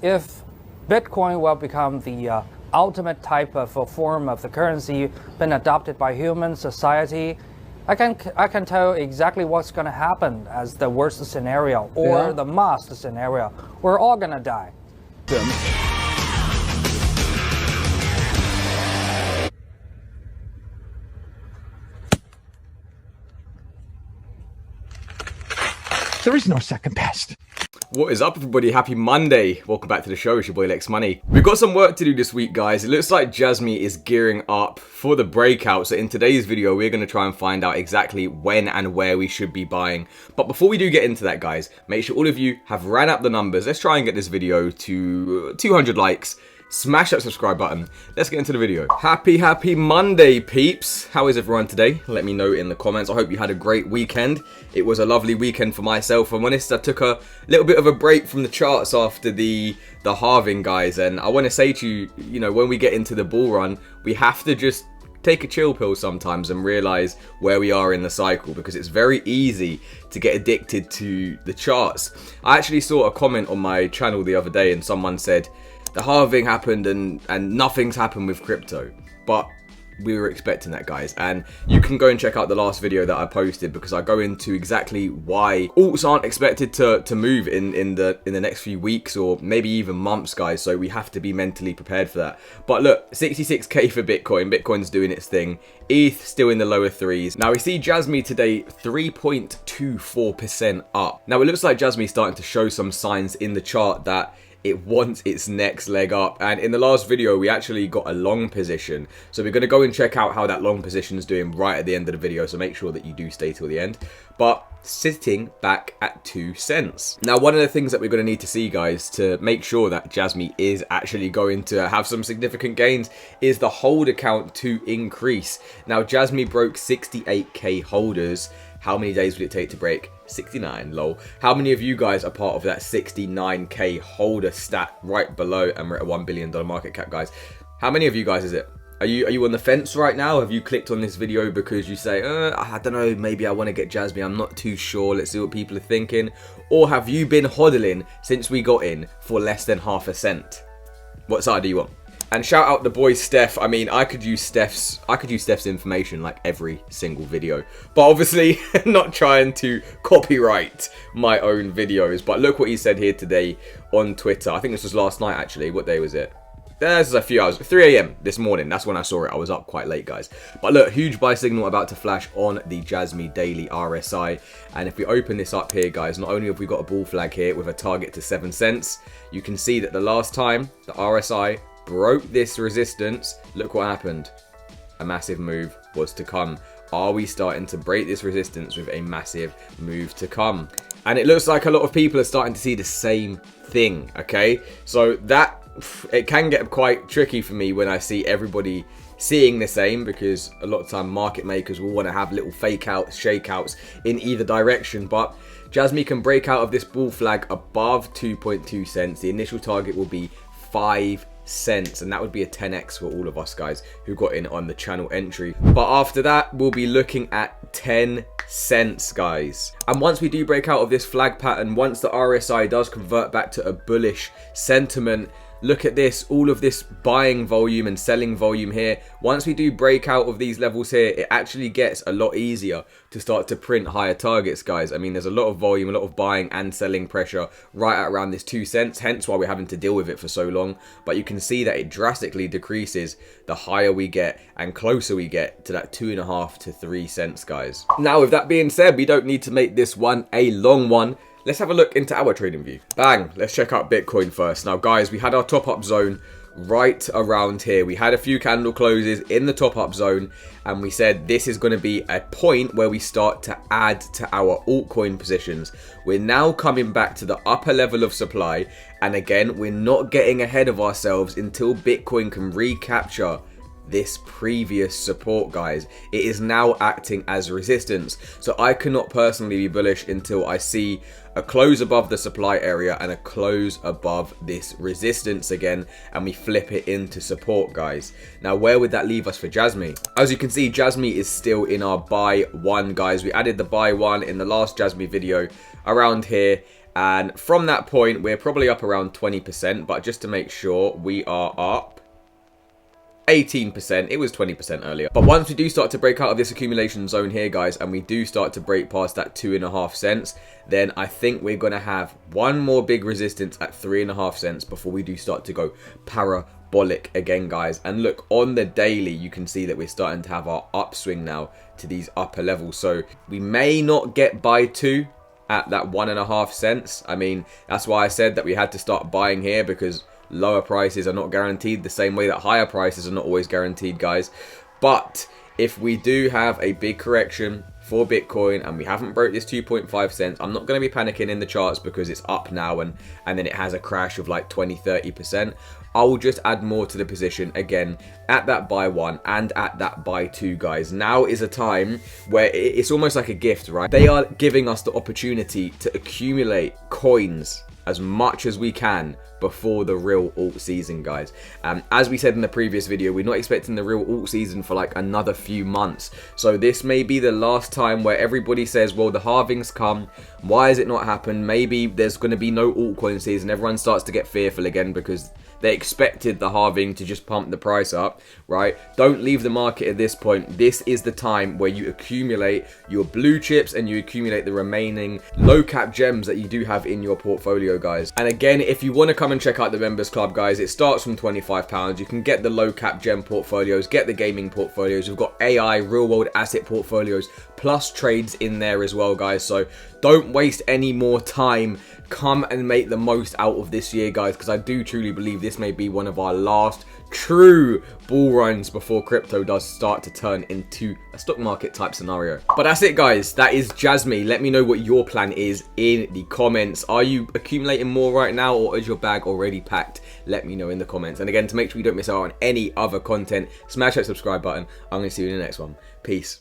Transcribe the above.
if Bitcoin will become the ultimate type of a form of the currency been adopted by human society, I can tell exactly what's going to happen as the worst scenario or the must scenario. We're all going to die. There is no second best. What is up, everybody? Happy Monday. Welcome back to the show. It's your boy Lex Money. We've got some work to do this week, guys. It looks like Jasmy is gearing up for the breakout. So in today's video, we're going to try and find out exactly when and where we should be buying. But before we do get into that, guys, make sure all of you have ran up the numbers. Let's try and get this video to 200 likes. Smash that subscribe button. Let's get into the video. Happy Monday, peeps. How is everyone today? Let me know in the comments. I hope you had a great weekend. It was a lovely weekend for myself. I'm honest, I took a little bit of a break from the charts after the halving, guys. And I want to say to you, you know, when we get into the bull run, we have to just take a chill pill sometimes and realize where we are in the cycle, because it's very easy to get addicted to the charts. I actually saw a comment on my channel the other day and someone said, the halving happened and nothing's happened with crypto. But we were expecting that, guys. And you can go and check out the last video that I posted, because I go into exactly why alts aren't expected to move in the next few weeks or maybe even months, guys. So we have to be mentally prepared for that. But look, 66k for Bitcoin. Bitcoin's doing its thing. ETH still in the lower threes. Now we see Jasmy today 3.24% up. Now it looks like Jasmy's starting to show some signs in the chart that it wants its next leg up. And in the last video, we actually got a long position. So we're going to go and check out how that long position is doing right at the end of the video. So make sure that you do stay till the end. But sitting back at 2 cents. Now, one of the things that we're going to need to see, guys, to make sure that Jasmy is actually going to have some significant gains is the holder count to increase. Now, Jasmy broke 68k holders. How many days will it take to break? 69, lol. How many of you guys are part of that 69k holder stat right below? And we're at a $1 billion market cap, guys. How many of you guys is it? Are you on the fence right now? Have you clicked on this video because you say, I don't know, maybe I want to get Jasmy, I'm not too sure, let's see what people are thinking? Or have you been hodling since we got in for less than half a cent? What side do you want? And shout out the boy Steph. I mean, I could use Steph's information like every single video, but obviously not trying to copyright my own videos. But look what he said here today on Twitter. I think this was last night, actually. What day was it? There's a few hours, 3 a.m. this morning. That's when I saw it. I was up quite late, guys. But look, huge buy signal about to flash on the Jasmy daily RSI. And if we open this up here, guys, not only have we got a bull flag here with a target to 7 cents, you can see that the last time the RSI broke this resistance, look what happened. A massive move was to come. Are we starting to break this resistance with a massive move to come? And it looks like a lot of people are starting to see the same thing, okay? So that, it can get quite tricky for me when I see everybody seeing the same, because a lot of time market makers will want to have little fake outs, shakeouts in either direction. But Jasmy can break out of this bull flag above 2.2 cents. The initial target will be 5 cents, and that would be a 10x for all of us, guys, who got in on the channel entry. But after that, we'll be looking at 10 cents, guys. And once we do break out of this flag pattern, once the RSI does convert back to a bullish sentiment, look at this, all of this buying volume and selling volume here. Once we do break out of these levels here, it actually gets a lot easier to start to print higher targets, guys. I mean, there's a lot of volume, a lot of buying and selling pressure right at around this 2 cents, hence why we're having to deal with it for so long. But you can see that it drastically decreases the higher we get and closer we get to that 2.5 to 3 cents, guys. Now, with that being said, we don't need to make this one a long one. Let's have a look into our trading view. Bang, let's check out Bitcoin first. Now, guys, we had our top-up zone right around here. We had a few candle closes in the top-up zone, and we said this is going to be a point where we start to add to our altcoin positions. We're now coming back to the upper level of supply, and again, we're not getting ahead of ourselves until Bitcoin can recapture this previous support, guys. It is now acting as resistance. So I cannot personally be bullish until I see a close above the supply area and a close above this resistance again, and we flip it into support, guys. Now, where would that leave us for Jasmy? As you can see, Jasmy is still in our buy one, guys. We added the buy one in the last Jasmy video around here, And from that point, we're probably up around 20%, but just to make sure, we are up 18%. It was 20% earlier. But once we do start to break out of this accumulation zone here, guys, and we do start to break past that 2.5 cents, then I think we're going to have one more big resistance at 3.5 cents before we do start to go parabolic again, guys. And look, on the daily, you can see that we're starting to have our upswing now to these upper levels. So we may not get buy 2 at that 1.5 cents. I mean, that's why I said that we had to start buying here, because lower prices are not guaranteed the same way that higher prices are not always guaranteed, guys. But if we do have a big correction for Bitcoin and we haven't broke this 2.5 cents, I'm not going to be panicking in the charts because it's up now and then it has a crash of like 20-30%. I will just add more to the position again at that buy 1 and at that buy 2, guys. Now is a time where it's almost like a gift, right? They are giving us the opportunity to accumulate coins as much as we can before the real alt season, guys. As we said in the previous video, we're not expecting the real alt season for like another few months. So this may be the last time where everybody says, well, the halving's come. Why has it not happened? Maybe there's going to be no altcoin season. Everyone starts to get fearful again because they expected the halving to just pump the price up, right? Don't leave the market at this point. This is the time where you accumulate your blue chips and you accumulate the remaining low cap gems that you do have in your portfolio, guys. And again, if you want to come and check out the members club, guys, it starts from £25. You can get the low cap gem portfolios, get the gaming portfolios. We've got AI, real world asset portfolios, plus trades in there as well, guys. So don't waste any more time. Come and make the most out of this year, guys, because I do truly believe this may be one of our last true bull runs before crypto does start to turn into a stock market type scenario. But that's it, guys. That is Jasmy. Let me know what your plan is in the comments. Are you accumulating more right now, or is your bag already packed? Let me know in the comments. And again, to make sure you don't miss out on any other content, smash that subscribe button. I'm going to see you in the next one. Peace.